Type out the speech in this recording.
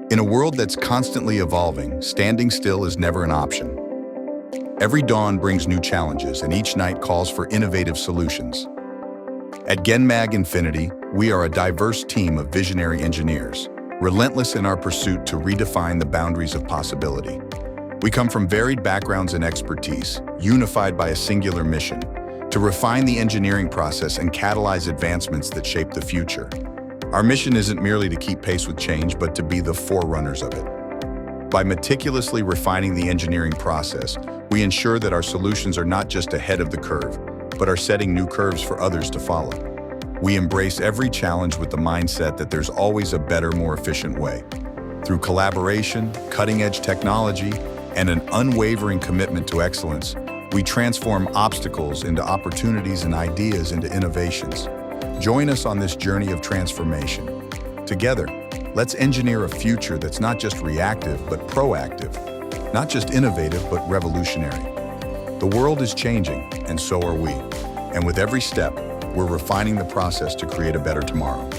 In a world that's constantly evolving, standing still is never an option. Every dawn brings new challenges, and each night calls for innovative solutions. At Genmag Infinity, we are a diverse team of visionary engineers, relentless in our pursuit to redefine the boundaries of possibility. We come from varied backgrounds and expertise, unified by a singular mission, to refine the engineering process and catalyze advancements that shape the future. Our mission isn't merely to keep pace with change, but to be the forerunners of it. By meticulously refining the engineering process, we ensure that our solutions are not just ahead of the curve, but are setting new curves for others to follow. We embrace every challenge with the mindset that there's always a better, more efficient way. Through collaboration, cutting-edge technology, and an unwavering commitment to excellence, we transform obstacles into opportunities and ideas into innovations. Join us on this journey of transformation. Together, let's engineer a future that's not just reactive, but proactive. Not just innovative, but revolutionary. The world is changing, and so are we. And with every step, we're refining the process to create a better tomorrow.